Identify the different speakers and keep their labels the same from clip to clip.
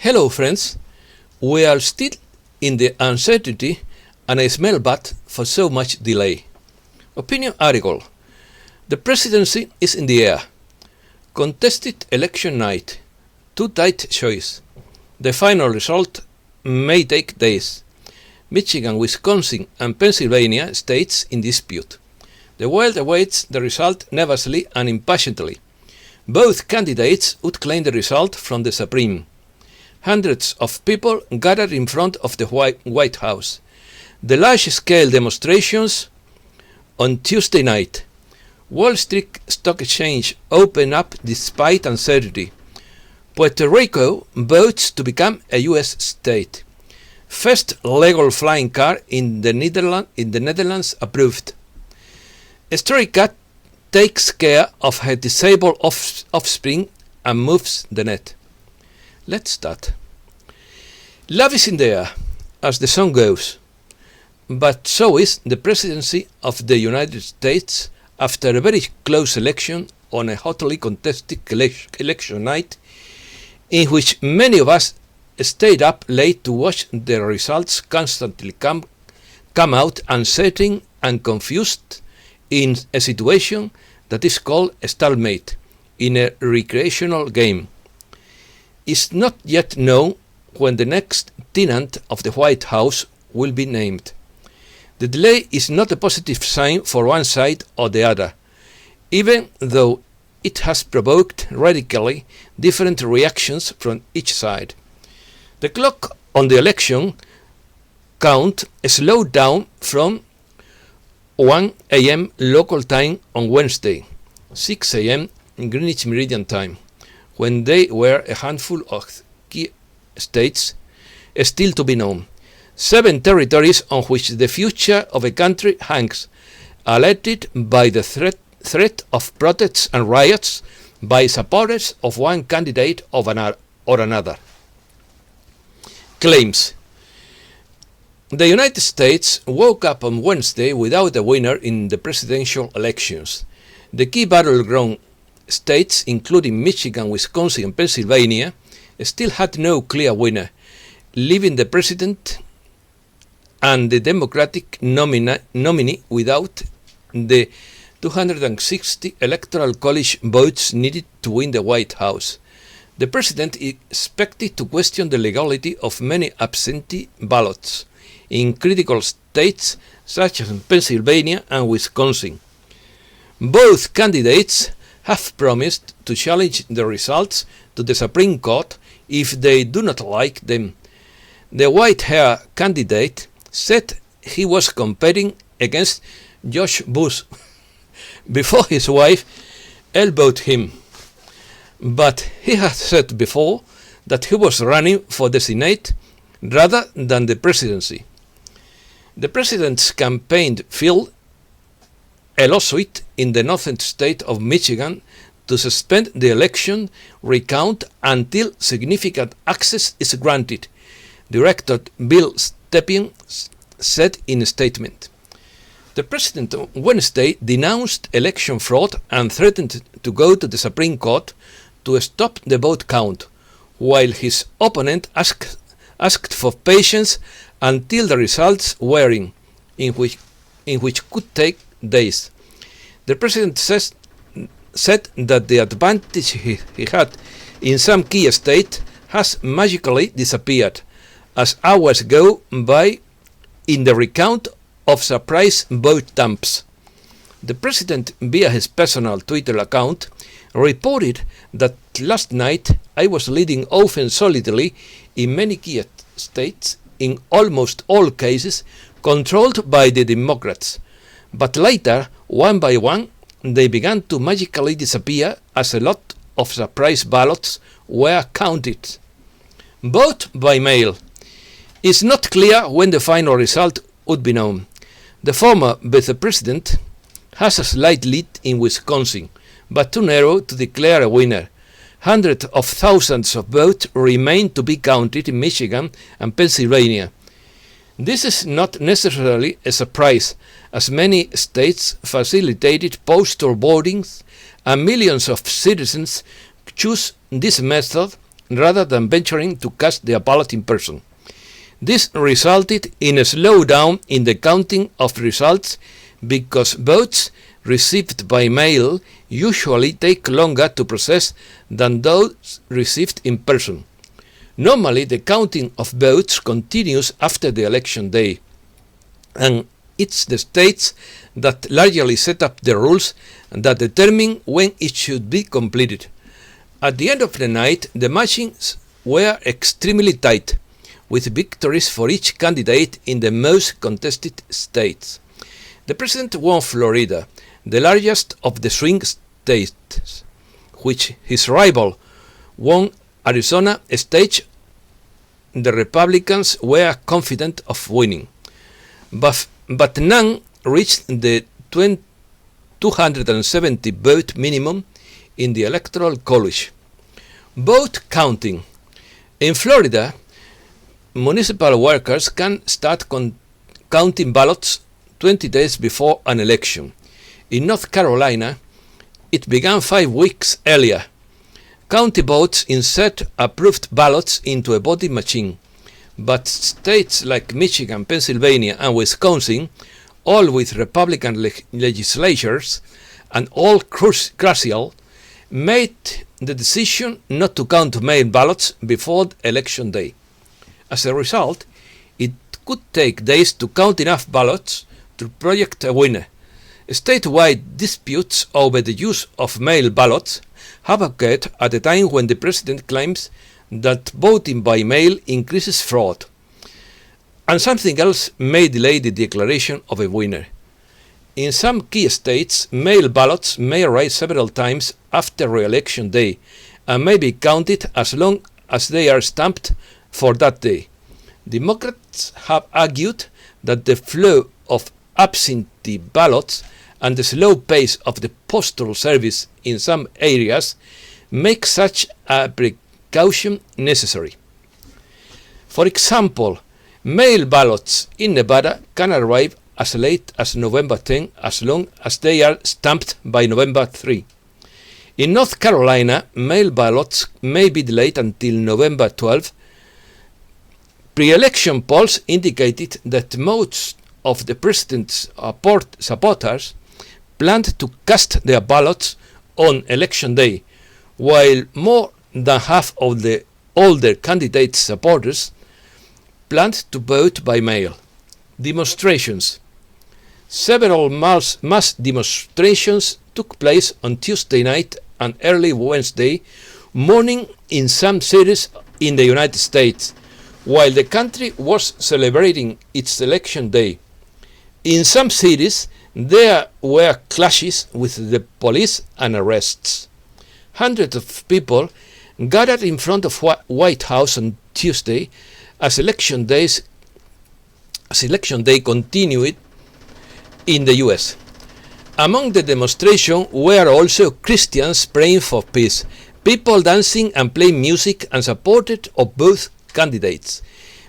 Speaker 1: Hello friends, we are still in the uncertainty and I smell bad for so much delay. Opinion article. The presidency is in the air. Contested election night. Too tight choice. The final result may take days. Michigan, Wisconsin and Pennsylvania states in dispute. The world awaits the result nervously and impatiently. Both candidates would claim the result from the Supreme. Hundreds of people gathered in front of the White House. The large-scale demonstrations on Tuesday night. Wall Street Stock Exchange opened up despite uncertainty. Puerto Rico votes to become a U.S. state. First legal flying car in the Netherlands approved. A stray cat takes care of her disabled offspring and moves the net. Let's start. Love is in the air, as the song goes, but so is the presidency of the United States after a very close election on a hotly contested election night in which many of us stayed up late to watch the results constantly come out uncertain and confused in a situation that is called a stalemate in a recreational game. It's not yet known when the next tenant of the White House will be named. The delay is not a positive sign for one side or the other, even though it has provoked radically different reactions from each side. The clock on the election count slowed down from 1 a.m. local time on Wednesday, 6 a.m. Greenwich Meridian time, when there were a handful of key states still to be known. 7 territories on which the future of a country hangs, alerted by the threat of protests and riots by supporters of one candidate or another. Claims. The United States woke up on Wednesday without a winner in the presidential elections. The key battleground states, including Michigan, Wisconsin and Pennsylvania, still had no clear winner, leaving the president and the Democratic nominee without the 260 electoral college votes needed to win the White House. The president is expected to question the legality of many absentee ballots in critical states such as Pennsylvania and Wisconsin. Both candidates have promised to challenge the results to the Supreme Court if they do not like them. The white-haired candidate said he was competing against George Bush before his wife elbowed him, but he had said before that he was running for the Senate rather than the presidency. The president's campaign filed a lawsuit in the northern state of Michigan to suspend the election recount until significant access is granted, Director Bill Stepien said in a statement. The president on Wednesday denounced election fraud and threatened to go to the Supreme Court to stop the vote count, while his opponent asked for patience until the results were in which could take days. The president said that the advantage he had in some key state has magically disappeared as hours go by in the recount of surprise vote dumps. The president, via his personal Twitter account, reported that last night I was leading often solidly in many key states, in almost all cases controlled by the Democrats, but later, one by one, they began to magically disappear as a lot of surprise ballots were counted. Vote by mail. It's not clear when the final result would be known. The former vice president has a slight lead in Wisconsin, but too narrow to declare a winner. Hundreds of thousands of votes remain to be counted in Michigan and Pennsylvania. This is not necessarily a surprise, as many states facilitated postal voting and millions of citizens choose this method rather than venturing to cast their ballot in person. This resulted in a slowdown in the counting of results because votes received by mail usually take longer to process than those received in person. Normally, the counting of votes continues after the election day, and it's the states that largely set up the rules that determine when it should be completed. At the end of the night, the machines were extremely tight, with victories for each candidate in the most contested states. The president won Florida, the largest of the swing states, which his rival won Arizona, a state the Republicans were confident of winning. But none reached the 270 vote minimum in the Electoral College. Vote counting. In Florida, municipal workers can start counting ballots 20 days before an election. In North Carolina, it began 5 weeks earlier. County votes insert approved ballots into a voting machine, but states like Michigan, Pennsylvania, and Wisconsin, all with Republican legislatures and all crucial, made the decision not to count mail ballots before election day. As a result, it could take days to count enough ballots to project a winner. Statewide disputes over the use of mail ballots have occurred at a time when the president claims that voting by mail increases fraud, and something else may delay the declaration of a winner. In some key states, mail ballots may arrive several times after re-election day and may be counted as long as they are stamped for that day. Democrats have argued that the flow of absentee ballots and the slow pace of the postal service in some areas make such a precaution necessary. For example, mail ballots in Nevada can arrive as late as November 10 as long as they are stamped by November 3. In North Carolina, mail ballots may be delayed until November 12. Pre-election polls indicated that most of the president's supporters planned to cast their ballots on election day, while more than half of the older candidates' supporters planned to vote by mail. Demonstrations. Several mass demonstrations took place on Tuesday night and early Wednesday morning in some cities in the United States, while the country was celebrating its election day. In some cities, there were clashes with the police and arrests. Hundreds of people gathered in front of White House on Tuesday as election day continued in the U.S. Among the demonstration were also Christians praying for peace, people dancing and playing music and supporters of both candidates.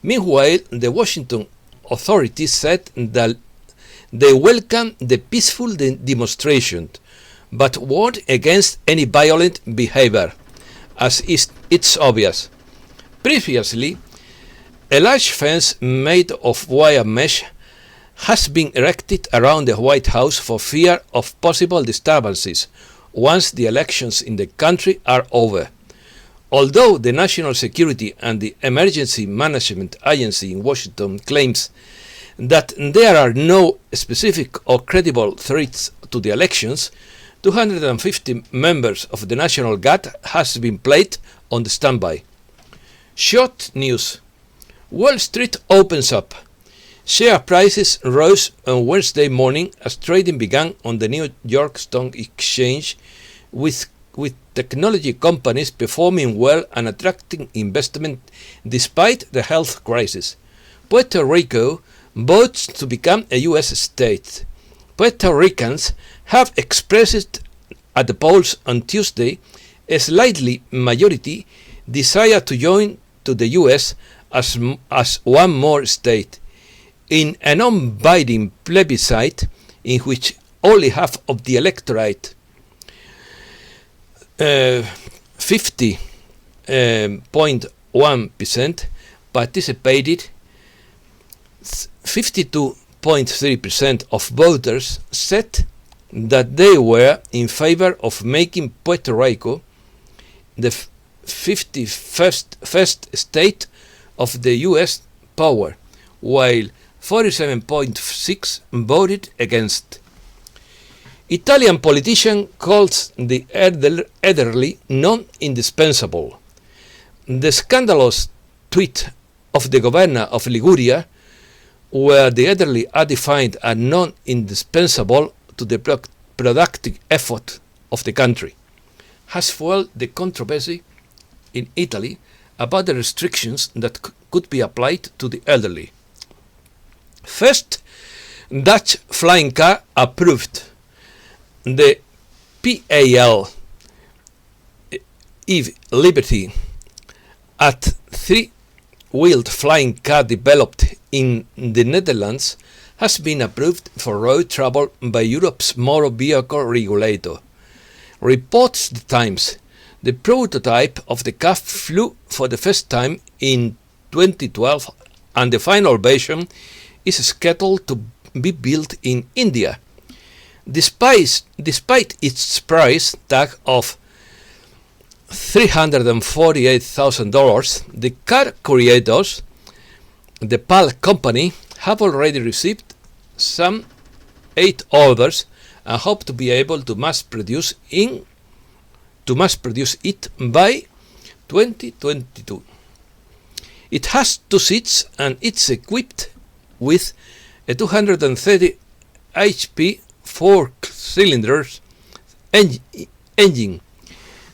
Speaker 1: Meanwhile, the Washington authorities said that they welcomed the peaceful demonstration, but warned against any violent behavior, as it's obvious. Previously, a large fence made of wire mesh has been erected around the White House for fear of possible disturbances once the elections in the country are over. Although the National Security and the Emergency Management Agency in Washington claims that there are no specific or credible threats to the elections, 250 members of the National Guard has been placed on the standby. Short news. Wall Street opens up. Share prices rose on Wednesday morning as trading began on the New York Stock Exchange, with technology companies performing well and attracting investment despite the health crisis. Puerto Rico votes to become a U.S. state. Puerto Ricans have expressed at the polls on Tuesday a slightly majority desire to join to the U.S. as one more state. In a non-binding plebiscite in which only half of the electorate, 50 0.1% participated. 52.3% of voters said that they were in favor of making Puerto Rico the 51st state of the U.S. power, while 47.6% voted against. Italian politician calls the elderly non-indispensable. The scandalous tweet of the governor of Liguria, where the elderly are defined as non-indispensable to the productive effort of the country, has fueled the controversy in Italy about the restrictions that could be applied to the elderly. First, Dutch flying car approved. The PAL Eve Liberty, a three-wheeled flying car developed in the Netherlands, has been approved for road travel by Europe's motor vehicle regulator. Reports the Times. The prototype of the car flew for the first time in 2012, and the final version is scheduled to be built in India. Despite its price tag of $348,000, the car creators, the PAL company, have already received some 8 orders and hope to be able to mass produce it by 2022. It has 2 seats and it's equipped with a 230 HP 4-cylinder engine.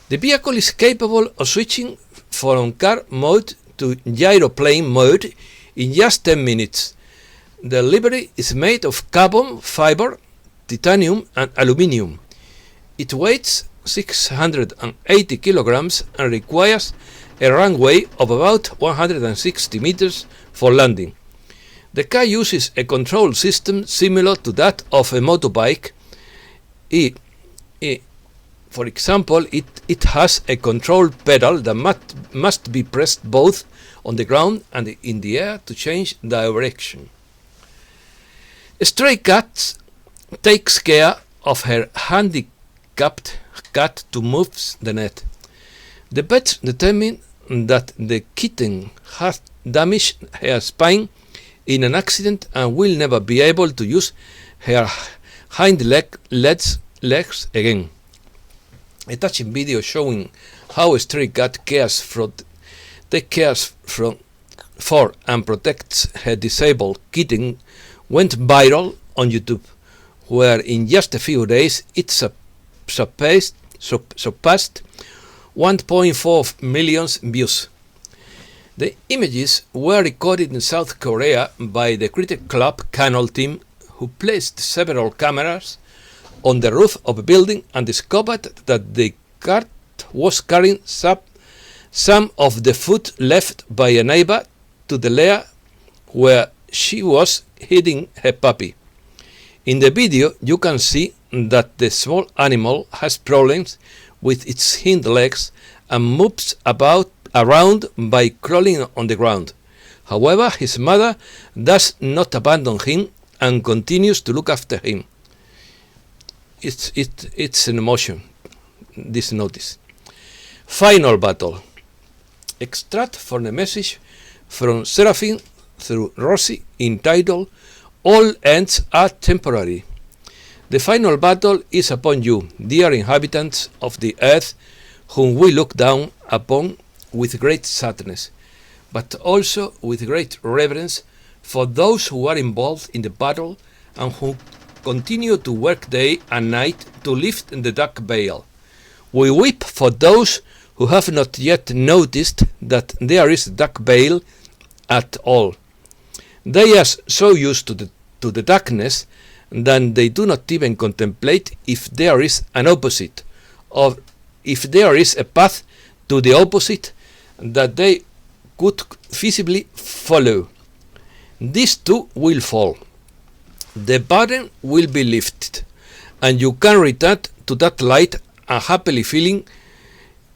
Speaker 1: The vehicle is capable of switching from car mode to gyroplane mode in just 10 minutes. The livery is made of carbon fiber, titanium and aluminium. It weighs 680 kilograms and requires a runway of about 160 meters for landing. The car uses a control system similar to that of a motorbike. For example, it has a control pedal that must be pressed both on the ground and in the air to change direction. Stray Cats takes care of her handicapped cat to move the net. The vet determined that the kitten has damaged her spine in an accident and will never be able to use her hind legs again. A touching video showing how a stray cat cares for and protects her disabled kitten went viral on YouTube, where in just a few days it surpassed 1.4 million views. The images were recorded in South Korea by the Cricket Club Canal team, who placed several cameras on the roof of a building and discovered that the cat was carrying some of the food left by a neighbor to the lair where she was hiding her puppy. In the video, you can see that the small animal has problems with its hind legs and moves around by crawling on the ground. However, his mother does not abandon him and continues to look after him. It's an emotion, this notice. Final battle. Extract from a message from Seraphim through Rosie entitled "All Ends Are Temporary." The final battle is upon you, dear inhabitants of the earth, whom we look down upon with great sadness, but also with great reverence for those who are involved in the battle and who continue to work day and night to lift the dark veil. We weep for those who have not yet noticed that there is a dark veil at all. They are so used to the darkness that they do not even contemplate if there is an opposite, or if there is a path to the opposite that they could feasibly follow. These too will fall. The burden will be lifted, and you can return to that light and happily feeling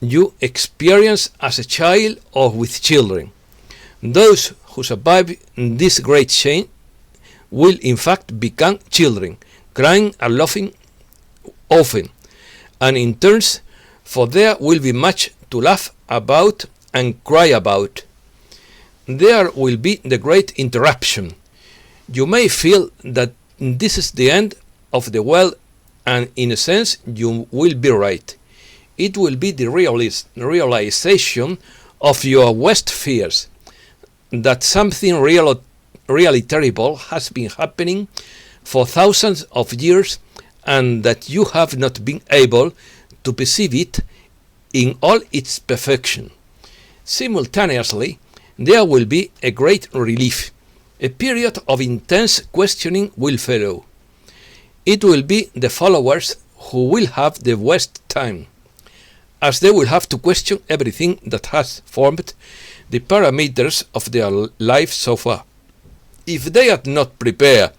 Speaker 1: you experience as a child or with children. Those who survive this great change will in fact become children, crying and laughing often, and in turns, for there will be much to laugh about and cry about. There will be the great interruption. You may feel that this is the end of the world, and in a sense you will be right. It will be the realization of your worst fears, that something really terrible has been happening for thousands of years, and that you have not been able to perceive it in all its perfection. Simultaneously, there will be a great relief. A period of intense questioning will follow. It will be the followers who will have the worst time, as they will have to question everything that has formed the parameters of their life so far. If they are not prepared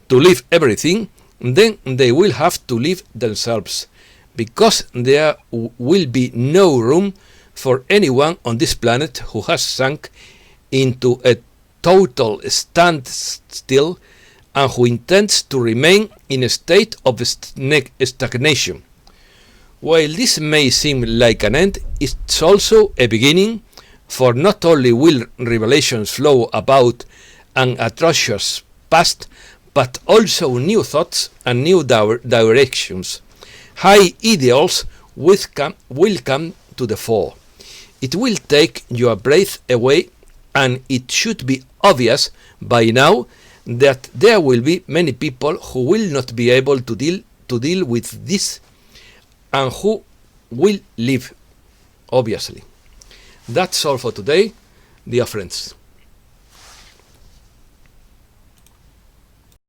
Speaker 1: to leave everything, then they will have to leave themselves, because there will be no room for anyone on this planet who has sunk into a total standstill and who intends to remain in a state of stagnation. While this may seem like an end, it's also a beginning, for not only will revelations flow about an atrocious past, but also new thoughts and new directions. High ideals will come to the fore. It will take your breath away, and it should be obvious by now that there will be many people who will not be able to deal with this, and who will leave, obviously. That's all for today, dear friends.